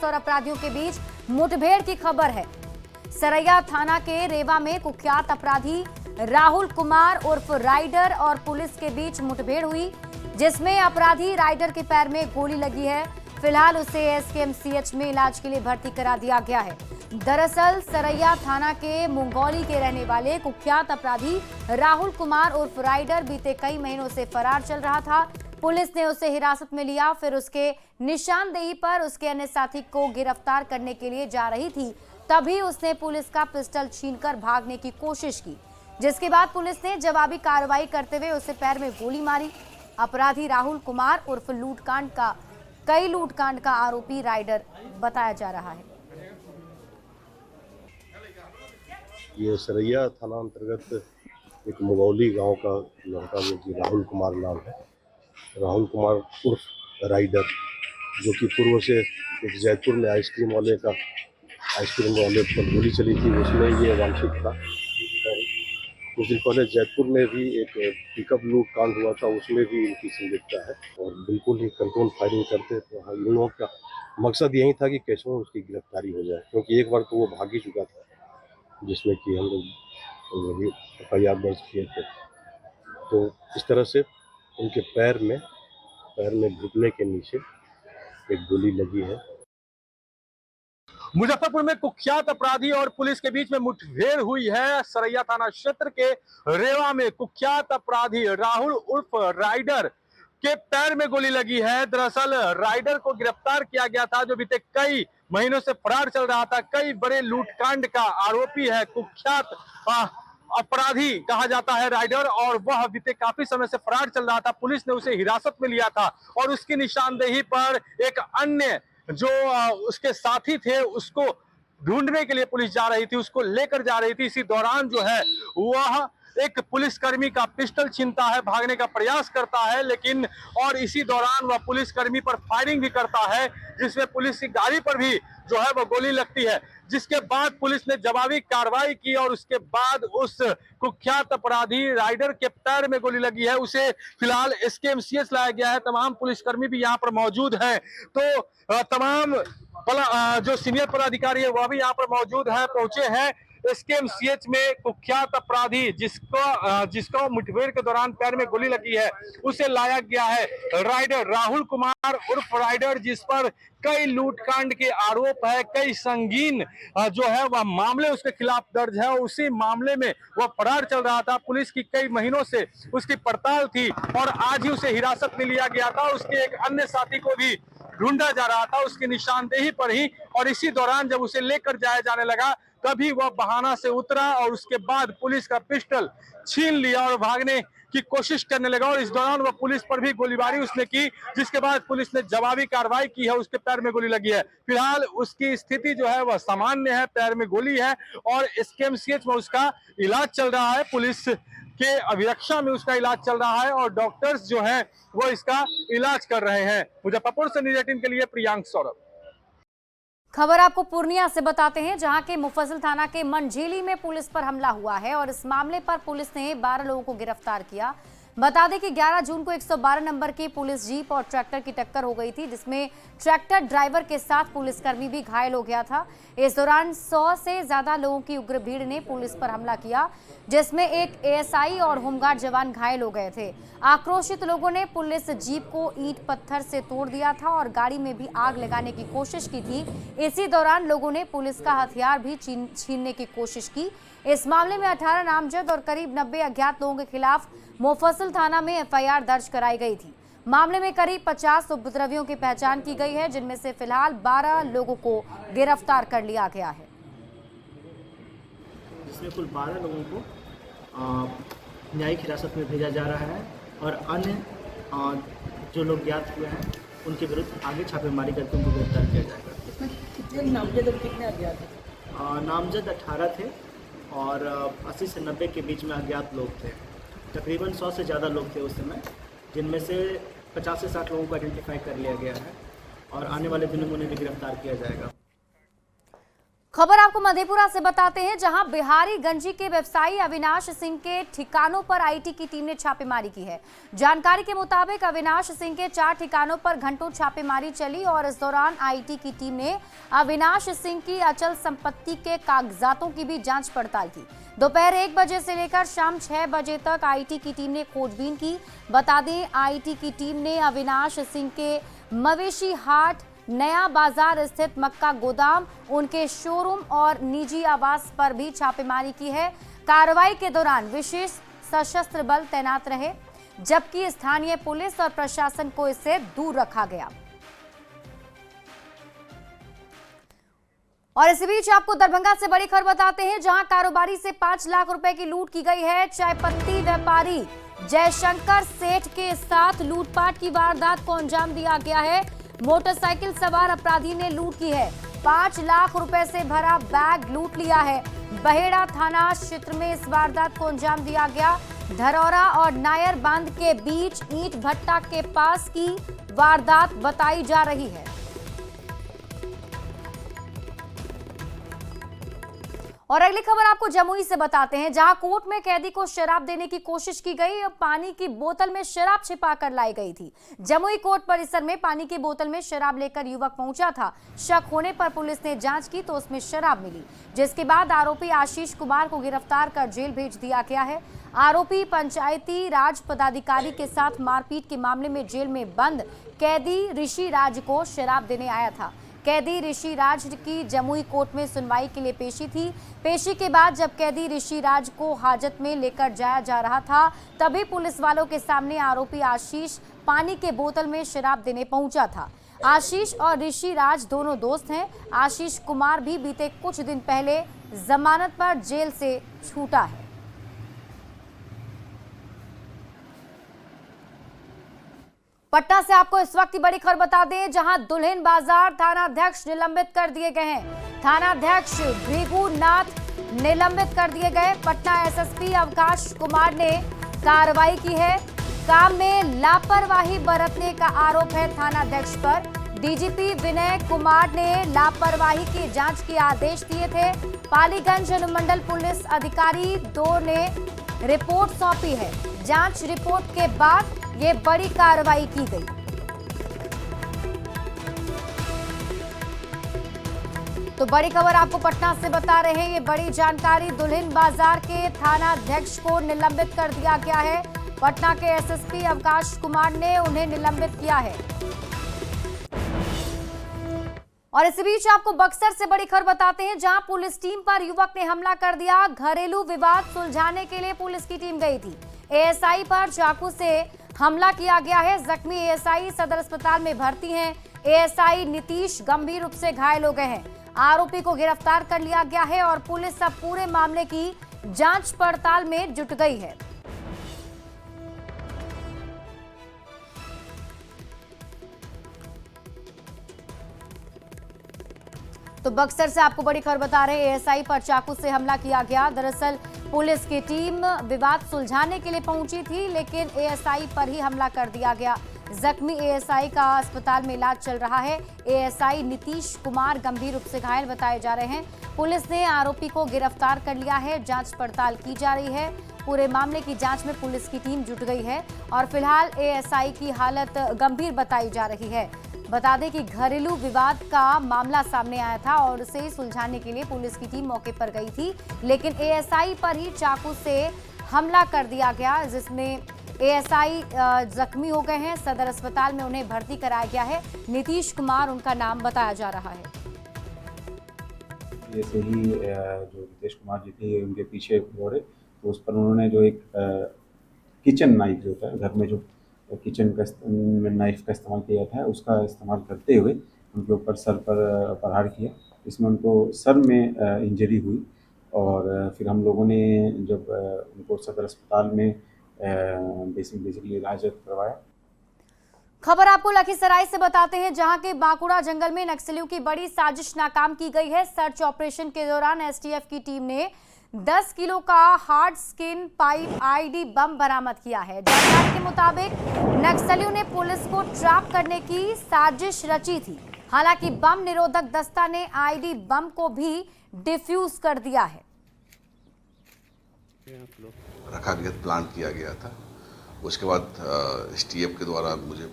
Police और अपराधियों के बीच मुठभेड़ की खबर है। सरैया थाना के रेवा में कुख्यात अपराधी राहुल कुमार उर्फ राइडर और पुलिस के बीच मुठभेड़ हुई, जिसमें अपराधी राइडर के पैर में गोली लगी है। फिलहाल उसे एसकेएमसीएच में इलाज के लिए भर्ती करा दिया गया है। दरअसल सरैया थाना के मुंगौली के रहने वाले कुख्यात अपराधी राहुल कुमार उर्फ राइडर बीते कई महीनों से फरार चल रहा था। पुलिस ने उसे हिरासत में लिया, फिर उसके निशानदेही पर उसके अन्य साथी को गिरफ्तार करने के लिए जा रही थी, तभी उसने पुलिस का पिस्टल छीनकर भागने की कोशिश की, जिसके बाद पुलिस ने जवाबी कार्रवाई करते हुए उसे पैर में गोली मारी। अपराधी राहुल कुमार उर्फ कई लूटकांड का आरोपी राइडर बताया जा रहा है। ये सरैया थाना अंतर्गत एक मुगौली गांव का लड़का जो राहुल कुमार नाम है, राहुल कुमार उर्फ राइडर, जो कि पूर्व से एक जयपुर में आइसक्रीम वाले पर गोली चली थी, उसमें ये वांछित था। कुछ दिन पहले जयपुर में भी एक पिकअप लूट कांड हुआ था, उसमें भी इनकी संलिप्तता है और बिल्कुल ही कंट्रोल फायरिंग करते थे। इन लोगों का मकसद यही था कि कैसे उसकी गिरफ्तारी हो जाए, क्योंकि एक बार तो वो भाग ही चुका था, जिसमें कि हम लोग FIR दर्ज किए थे। तो इस तरह से उनके पैर में घुटने के नीचे एक गोली लगी है। मुजफ्फरपुर में कुख्यात अपराधी और पुलिस के बीच में मुठभेड़ हुई है। सरैया थाना क्षेत्र के रेवा में कुख्यात अपराधी राहुल उर्फ राइडर के पैर में गोली लगी है। दरअसल राइडर को गिरफ्तार किया गया था, जो बीते कई महीनों से फरार चल रहा था। कई बड़े लूटकांड का आरोपी है, कुख्यात अपराधी कहा जाता है राइडर, और वह बीते काफी समय से फरार चल रहा था। पुलिस ने उसे हिरासत में लिया था और उसकी निशानदेही पर एक अन्य जो उसके साथी थे उसको ढूंढने के लिए पुलिस जा रही थी, उसको लेकर जा रही थी। इसी दौरान जो है वह एक पुलिसकर्मी का पिस्टल छीनता है, भागने का प्रयास करता है, लेकिन और इसी दौरान वह पुलिसकर्मी पर फायरिंग भी करता है, जिसमें पुलिस की गाड़ी पर भी जो है वह गोली लगती है। जिसके बाद पुलिस ने जवाबी कार्रवाई की और उसके बाद उस कुख्यात अपराधी राइडर के पैर में गोली लगी है। उसे फिलहाल एसकेएमसीएच लाया गया है। तमाम पुलिसकर्मी भी यहाँ पर मौजूद हैं। तो तमाम जो सीनियर पदाधिकारी है वह भी यहाँ पर मौजूद है, पहुंचे हैं एसकेएमसीएच में। कुख्यात अपराधी जिसको मुठभेड़ के दौरान पैर में गोली लगी है, उसे लाया गया है। राइडर राहुल कुमार उर्फ राइडर, जिस पर कई लूटकांड के आरोप है, कई संगीन जो है वह मामले उसके खिलाफ दर्ज है। उसी मामले में वह फरार चल रहा था। पुलिस की कई महीनों से उसकी पड़ताल थी और आज ही उसे हिरासत में लिया गया था। उसके एक अन्य साथी को भी ढूंढा जा रहा था उसकी निशानदेही पर ही, और इसी दौरान जब उसे लेकर जाया जाने लगा तभी वह बहाना से उतरा और उसके बाद पुलिस का पिस्टल छीन लिया और भागने की कोशिश करने लगा। और इस दौरान वह पुलिस पर भी गोलीबारी उसने की, जिसके बाद पुलिस ने जवाबी कार्रवाई की है। उसके पैर में गोली लगी है। फिलहाल उसकी स्थिति जो है वह सामान्य है, पैर में गोली है और एसकेएमसीएच में उसका इलाज चल रहा है। पुलिस के अभिरक्षा में उसका इलाज चल रहा है और डॉक्टर्स जो हैं वो इसका इलाज कर रहे हैं। मुजफ्फरपुर से न्यूज़ 18 के लिए प्रियांक सौरभ। खबर आपको पूर्णिया से बताते हैं, जहां के मुफस्सिल थाना के मंझेली में पुलिस पर हमला हुआ है और इस मामले पर पुलिस ने 12 लोगों को गिरफ्तार किया। बता दें कि 11 जून को 112 नंबर की पुलिस जीप और ट्रैक्टर की टक्कर हो गई थी, जिसमें ट्रैक्टर ड्राइवर के साथ पुलिसकर्मी भी घायल हो गया था। इस दौरान 100 से ज्यादा लोगों की उग्र भीड़ ने पुलिस पर हमला किया, जिसमें एक एएसआई और होमगार्ड जवान घायल हो गए थे। आक्रोशित लोगों ने पुलिस जीप को ईंट पत्थर से तोड़ दिया था और गाड़ी में भी आग लगाने की कोशिश की थी। इसी दौरान लोगों ने पुलिस का हथियार भी छीनने की कोशिश की। इस मामले में 18 नामजद और करीब 90 अज्ञात लोगों के खिलाफ मुफस्सिल थाना में FIR दर्ज कराई गई थी। मामले में करीब 50 उपद्रवियों की पहचान की गई है, जिनमें से फिलहाल 12 लोगों को गिरफ्तार कर लिया गया है, जिसमें कुल 12 लोगों को न्यायिक हिरासत में भेजा जा रहा है और अन्य जो लोग ज्ञात हुए हैं उनके विरुद्ध आगे छापेमारी करके उनको गिरफ्तार किया जाएगा। इसमें कितने नामजद और कितने अज्ञात थे? नामजद 18 थे और 80 से 90 के बीच में अज्ञात लोग थे। तकरीबन 100 से ज़्यादा लोग थे उस समय, जिनमें से 50 से 60 लोगों को आइडेंटिफाई कर लिया गया है और आने वाले दिनों में उन्हें भी गिरफ्तार किया जाएगा। खबर आपको मधेपुरा से बताते हैं, जहां बिहारी गंजी के व्यवसायी अविनाश सिंह के ठिकानों पर आईटी की टीम ने छापेमारी की है। जानकारी के मुताबिक अविनाश सिंह के 4 ठिकानों पर घंटों छापेमारी चली और इस दौरान आईटी की टीम ने अविनाश सिंह की अचल संपत्ति के कागजातों की भी जांच पड़ताल की। दोपहर 1 बजे से लेकर शाम 6 बजे तक आईटी की टीम ने खोजबीन की। बता दें, आईटी की टीम ने अविनाश सिंह के मवेशी हाट, नया बाजार स्थित मक्का गोदाम, उनके शोरूम और निजी आवास पर भी छापेमारी की है। कार्रवाई के दौरान विशेष सशस्त्र बल तैनात रहे, जबकि स्थानीय पुलिस और प्रशासन को इससे दूर रखा गया। और इसी बीच आपको दरभंगा से बड़ी खबर बताते हैं, जहां कारोबारी से 5 लाख रुपए की लूट की गई है। चाय पत्ती व्यापारी जयशंकर सेठ के साथ लूटपाट की वारदात को अंजाम दिया गया है। मोटरसाइकिल सवार अपराधी ने लूट की है। 5 लाख रुपए से भरा बैग लूट लिया है। बहेड़ा थाना क्षेत्र में इस वारदात को अंजाम दिया गया। धरौरा और नायर बांध के बीच ईंट भट्टा के पास की वारदात बताई जा रही है। और अगली खबर आपको जमुई से बताते हैं, जहां कोर्ट में कैदी को शराब देने की कोशिश की गई और पानी की बोतल में शराब छिपाकर लाई गई थी। जमुई कोर्ट परिसर में पानी की बोतल में शराब लेकर युवक पहुंचा था। शक होने पर पुलिस ने जांच की तो उसमें शराब मिली, जिसके बाद आरोपी आशीष कुमार को गिरफ्तार कर जेल भेज दिया गया है। आरोपी पंचायती राज पदाधिकारी के साथ मारपीट के मामले में जेल में बंद कैदी ऋषि राज को शराब देने आया था। कैदी ऋषि राज की जमुई कोर्ट में सुनवाई के लिए पेशी थी। पेशी के बाद जब कैदी ऋषि राज को हाजत में लेकर जाया जा रहा था, तभी पुलिस वालों के सामने आरोपी आशीष पानी के बोतल में शराब देने पहुंचा था। आशीष और ऋषि राज दोनों दोस्त हैं। आशीष कुमार भी बीते कुछ दिन पहले जमानत पर जेल से छूटा है। पटना से आपको इस वक्त की बड़ी खबर बता दें, जहां दुल्हिन बाजार थानाध्यक्ष निलंबित कर दिए गए हैं। थानाध्यक्ष भृगुनाथ निलंबित कर दिए गए। पटना एसएसपी अवकाश कुमार ने कार्रवाई की है। काम में लापरवाही बरतने का आरोप है थानाध्यक्ष पर। डीजीपी विनय कुमार ने लापरवाही की जांच के आदेश दिए थे। पालीगंज अनुमंडल पुलिस अधिकारी 2 ने रिपोर्ट सौंपी है। जांच रिपोर्ट के बाद ये बड़ी कार्रवाई की गई। तो बड़ी खबर आपको पटना से बता रहे हैं, ये बड़ी जानकारी। दुल्हिन बाजार के थानाध्यक्ष को निलंबित कर दिया गया है। पटना के एसएसपी अवकाश कुमार ने उन्हें निलंबित किया है। और इसी बीच आपको बक्सर से बड़ी खबर बताते हैं, जहां पुलिस टीम पर युवक ने हमला कर दिया। घरेलू विवाद सुलझाने के लिए पुलिस की टीम गई थी। एएसआई पर चाकू से हमला किया गया है। जख्मी एएसआई सदर अस्पताल में भर्ती हैं। एएसआई नीतीश गंभीर रूप से घायल हो गए हैं। आरोपी को गिरफ्तार कर लिया गया है और पुलिस अब पूरे मामले की जांच पड़ताल में जुट गई है। तो बक्सर से आपको बड़ी खबर बता रहे हैं, एएसआई पर चाकू से हमला किया गया। दरअसल पुलिस की टीम विवाद सुलझाने के लिए पहुंची थी, लेकिन एएसआई पर ही हमला कर दिया गया। जख्मी एएसआई का अस्पताल में इलाज चल रहा है। एएसआई नीतीश कुमार गंभीर रूप से घायल बताए जा रहे हैं। पुलिस ने आरोपी को गिरफ्तार कर लिया है। जांच पड़ताल की जा रही है। पूरे मामले की जांच में पुलिस की टीम जुट गई है और फिलहाल एएसआई की हालत गंभीर बताई जा रही है। बता दें कि घरेलू विवाद का मामला सामने आया था और उसे सुलझाने के लिए पुलिस की टीम मौके पर गई थी, लेकिन एएसआई पर ही चाकू से हमला कर दिया गया, जिसमें एएसआई जख्मी हो गए हैं। सदर अस्पताल में उन्हें भर्ती कराया गया है। नीतीश कुमार उनका नाम बताया जा रहा है। जैसे ही जो नीतीश कुमार जी थे उनके पीछे दौड़े तो उस पर उन्होंने जो एक किचन नाइफ जो होता है, घर में जो किचन का नाइफ का इस्तेमाल किया था, उसका इस्तेमाल करते हुए उनके ऊपर सर पर प्रहार किया। इसमें उनको सर में इंजरी हुई और फिर हम लोगों ने जब उनको सदर अस्पताल में बेसिकली इलाज करवाया। खबर आपको लखीसराय से बताते हैं, जहां के बांकुड़ा जंगल में नक्सलियों की बड़ी साजिश नाकाम की गई है। सर्च ऑपरेशन के दौरान एसटीएफ की टीम ने 10 किलो का हार्ड स्किन पाइप आईडी बम बरामद किया है। जानकारी के मुताबिक नक्सलियों ने पुलिस को ट्रैप करने की साजिश रची थी। हालांकि बम निरोधक दस्ता ने आईडी बम को भी डिफ्यूज कर दिया है। रखा गया, प्लान किया गया था। उसके बाद STF के द्वारा मुझे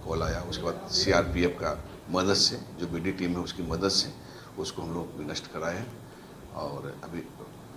कॉल आया। उसके बाद CRPF का मदद से, जो BD टीम है उसकी मदद से उसको हम लोग नष्ट कराए हैं और अभी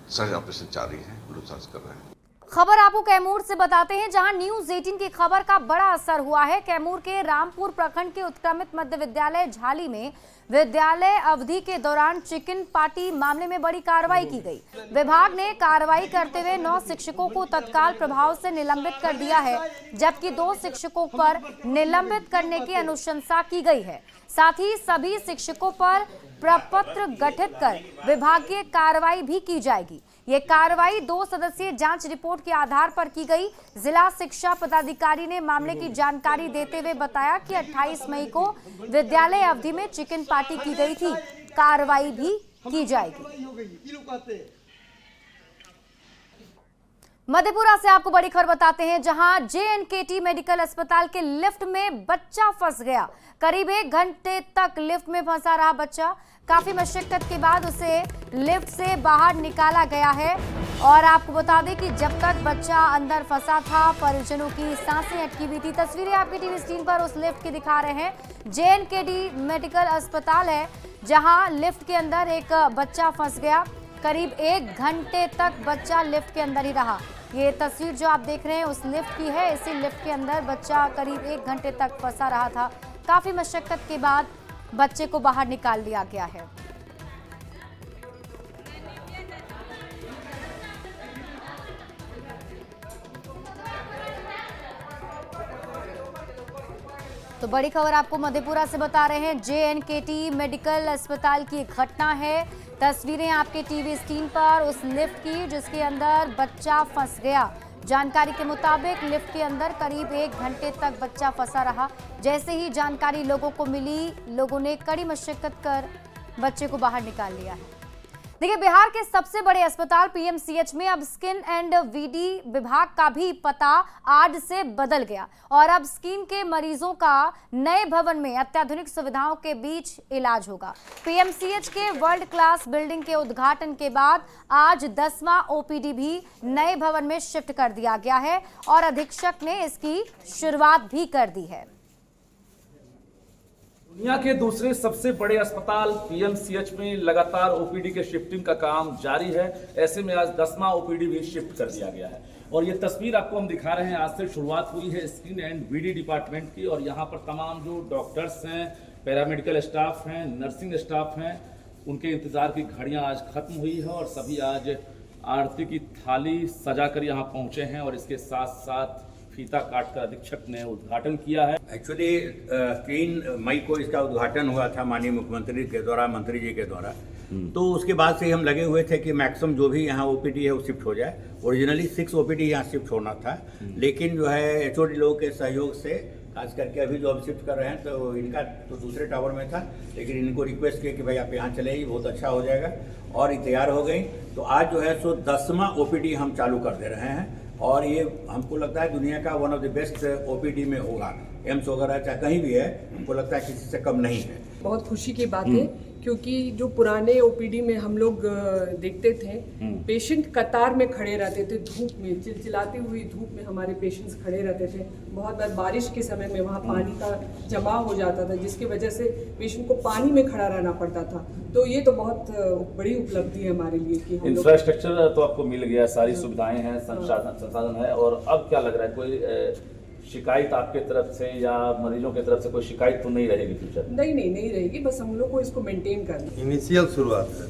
सर्च ऑपरेशन जारी है, हम लोग सर्च कर रहे हैं। खबर आपको कैमूर से बताते हैं, जहां न्यूज 18 की खबर का बड़ा असर हुआ है। कैमूर के रामपुर प्रखंड के उत्क्रमित मध्य विद्यालय झाली में विद्यालय अवधि के दौरान चिकन पार्टी मामले में बड़ी कार्रवाई की गई। विभाग ने कार्रवाई करते हुए 9 शिक्षकों को तत्काल प्रभाव से निलंबित कर दिया है, जबकि 2 शिक्षकों पर निलंबित करने की अनुशंसा की गई है। साथ ही सभी शिक्षकों पर प्रपत्र गठित कर विभागीय कार्रवाई भी की जाएगी। ये कार्रवाई 2 सदस्यीय जांच रिपोर्ट के आधार पर की गई। जिला शिक्षा पदाधिकारी ने मामले की जानकारी देते हुए बताया कि 28 मई को विद्यालय अवधि में चिकन पार्टी की गई थी, कार्रवाई भी की जाएगी। मधेपुरा से आपको बड़ी खबर बताते हैं, जहां JNKT मेडिकल अस्पताल के लिफ्ट में बच्चा फंस गया। करीब 1 घंटे तक लिफ्ट में फंसा रहा बच्चा। काफी मशक्कत के बाद उसे लिफ्ट से बाहर निकाला गया है। और आपको बता दें कि जब तक बच्चा अंदर फंसा था, परिजनों की सांसें अटकी हुई थी। तस्वीरें आपकी टीवी स्क्रीन पर उस लिफ्ट की दिखा रहे हैं। JNKT मेडिकल अस्पताल है, जहां लिफ्ट के अंदर एक बच्चा फंस गया। करीब 1 घंटे तक बच्चा लिफ्ट के अंदर ही रहा। ये तस्वीर जो आप देख रहे हैं उस लिफ्ट की है। इसी लिफ्ट के अंदर बच्चा करीब 1 घंटे तक फंसा रहा था। काफी मशक्कत के बाद बच्चे को बाहर निकाल लिया गया है। तो बड़ी खबर आपको मधेपुरा से बता रहे हैं। JNKT मेडिकल अस्पताल की एक घटना है। तस्वीरें आपके टीवी स्क्रीन पर उस लिफ्ट की जिसके अंदर बच्चा फंस गया। जानकारी के मुताबिक लिफ्ट के अंदर करीब 1 घंटे तक बच्चा फंसा रहा। जैसे ही जानकारी लोगों को मिली, लोगों ने कड़ी मशक्कत कर बच्चे को बाहर निकाल लिया है। देखिए, बिहार के सबसे बड़े अस्पताल PMCH में अब स्किन एंड VD विभाग का भी पता आज से बदल गया और अब स्किन के मरीजों का नए भवन में अत्याधुनिक सुविधाओं के बीच इलाज होगा। PMCH के वर्ल्ड क्लास बिल्डिंग के उद्घाटन के बाद आज 10वां OPD भी नए भवन में शिफ्ट कर दिया गया है और अधीक्षक ने इसकी शुरुआत भी कर दी है। दुनिया के दूसरे सबसे बड़े अस्पताल PMCH में लगातार OPD के शिफ्टिंग का काम जारी है। ऐसे में आज 10वां OPD भी शिफ्ट कर दिया गया है और ये तस्वीर आपको हम दिखा रहे हैं। आज से शुरुआत हुई है स्किन एंड VD डिपार्टमेंट की और यहाँ पर तमाम जो डॉक्टर्स हैं, पैरामेडिकल स्टाफ हैं, नर्सिंग स्टाफ हैं, उनके इंतजार की घड़ियाँ आज खत्म हुई है और सभी आज आरती की थाली सजाकर यहाँ पहुँचे हैं और इसके साथ साथ फीता काटकर अधीक्षक ने उद्घाटन किया है। एक्चुअली 3 मई को इसका उद्घाटन हुआ था माननीय मुख्यमंत्री के द्वारा, मंत्री जी के द्वारा। तो उसके बाद से हम लगे हुए थे कि मैक्सिमम जो भी यहाँ OPD है वो शिफ्ट हो जाए। ओरिजिनली 6 OPD यहाँ शिफ्ट होना था, लेकिन जो है HOD लोगों के सहयोग से, खास करके अभी जो हम शिफ्ट कर रहे हैं तो इनका तो दूसरे टावर में था, लेकिन इनको रिक्वेस्ट किया कि भाई आप यहाँ चले ही, बहुत अच्छा हो जाएगा और ये तैयार हो गई। तो आज जो है सो 10वां OPD हम चालू कर दे रहे हैं और ये हमको लगता है दुनिया का one of the best OPD में होगा। एम्स वगैरह चाहे कहीं भी है, हमको लगता है किसी से कम नहीं है। बहुत खुशी की बात है क्योंकि जो पुराने OPD में हम लोग देखते थे, पेशेंट कतार में खड़े रहते थे, धूप में, चिलचिलाती हुई धूप में हमारे पेशेंट्स खड़े रहते थे। बहुत बार बारिश के समय में वहाँ पानी का जमाव हो जाता था, जिसकी वजह से पेशेंट को पानी में खड़ा रहना पड़ता था। तो ये तो बहुत बड़ी उपलब्धि है हमारे लिए कि हम इंफ्रास्ट्रक्चर तो आपको मिल गया, सारी सुविधाएं हैं, संसाधन है। और अब क्या लग रहा है, कोई शिकायत आपके तरफ से या मरीजों की तरफ से कोई शिकायत तो नहीं रहेगी फ्यूचर? नहीं रहेगी, बस हम लोग को इसको मेंटेन करना है। इनिशियल शुरुआत है,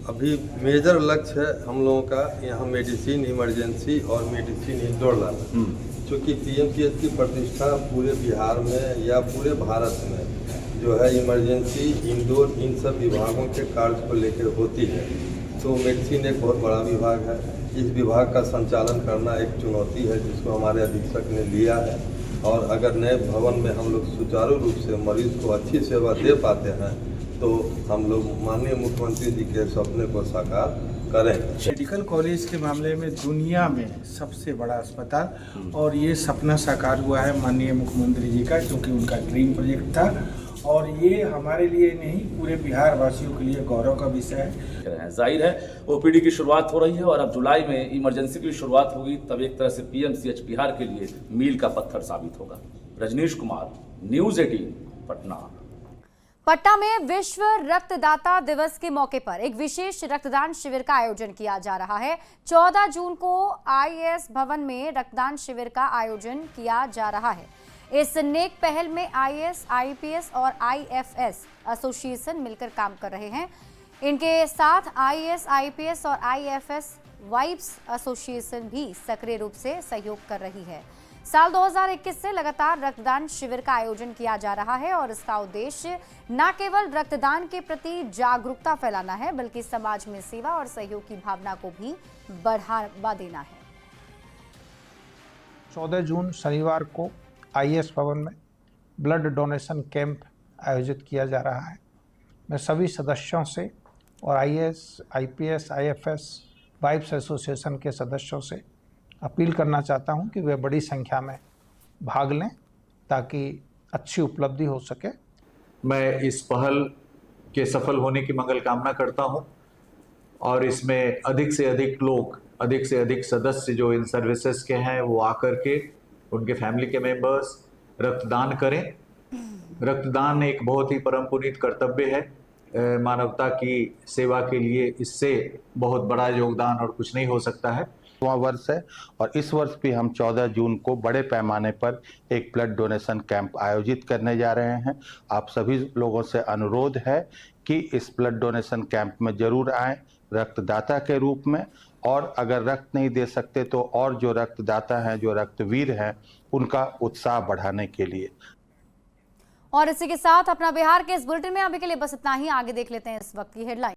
अभी मेजर लक्ष्य है हम लोगों का यहाँ मेडिसिन इमरजेंसी और मेडिसिन इंडोर लाना। क्योंकि PMCH की प्रतिष्ठा पूरे बिहार में या पूरे भारत में जो है इमरजेंसी, इंडोर, इन सब विभागों के कार्य को लेकर होती है। तो मेडिसिन एक बहुत बड़ा विभाग है। इस विभाग का संचालन करना एक चुनौती है जिसको हमारे अधीक्षक ने लिया है और अगर नए भवन में हम लोग सुचारू रूप से मरीज को अच्छी सेवा दे पाते हैं तो हम लोग माननीय मुख्यमंत्री जी के सपने को साकार करें। मेडिकल कॉलेज के मामले में दुनिया में सबसे बड़ा अस्पताल और ये सपना साकार हुआ है माननीय मुख्यमंत्री जी का, क्योंकि उनका ड्रीम प्रोजेक्ट था और ये हमारे लिए नहीं पूरे बिहार वासियों के लिए गौरव का विषय है। जाहिर है ओपीडी की शुरुआत हो रही है और अब जुलाई में इमरजेंसी की शुरुआत होगी, तब एक तरह से पीएमसीएच बिहार के लिए मील का पत्थर साबित होगा। रजनीश कुमार, न्यूज़ 18, पटना। पटना में विश्व रक्तदाता दिवस के मौके पर एक विशेष रक्तदान शिविर का आयोजन किया जा रहा है। 14 जून को आईएएस भवन में रक्तदान शिविर का आयोजन किया जा रहा है। इस नेक पहल में आईएएस, आईपीएस और आईएफएस एसोसिएशन मिलकर काम कर रहे हैं। इनके साथ आईएएस, आईपीएस और आईएफएस वाइब्स एसोसिएशन भी सक्रिय रूप से सहयोग कर रही है। साल 2021 से लगातार रक्तदान शिविर का आयोजन किया जा रहा है और इसका उद्देश्य न केवल रक्तदान के प्रति जागरूकता फैलाना है, बल्कि समाज में सेवा और सहयोग की भावना को भी बढ़ावा देना है। 14 जून शनिवार को आईएएस भवन में ब्लड डोनेशन कैंप आयोजित किया जा रहा है। मैं सभी सदस्यों से और IAS, IPS, IFS, vibes association के सदस्यों से अपील करना चाहता हूं कि वे बड़ी संख्या में भाग लें ताकि अच्छी उपलब्धि हो सके। मैं इस पहल के सफल होने की मंगल कामना करता हूं और इसमें अधिक से अधिक लोग, अधिक से अधिक सदस्य जो इन सर्विसेज के हैं वो आकर के उनके फैमिली के मेंबर्स रक्तदान करें। रक्तदान एक बहुत ही परम पुनीत कर्तव्य है। मानवता की सेवा के लिए इससे बहुत बड़ा योगदान और कुछ नहीं हो सकता है। वर्ष है और इस वर्ष भी हम 14 जून को बड़े पैमाने पर एक ब्लड डोनेशन कैंप आयोजित करने जा रहे हैं। आप सभी लोगों से अनुरोध है कि इस ब्लड डोनेशन कैंप में जरूर आएं रक्तदाता के रूप में, और अगर रक्त नहीं दे सकते तो और जो रक्तदाता हैं, जो रक्तवीर हैं, उनका उत्साह बढ़ाने के लिए। और इसी के साथ अपना बिहार के इस बुलेटिन में अभी के लिए बस इतना ही। आगे देख लेते हैं इस वक्त की हेडलाइन।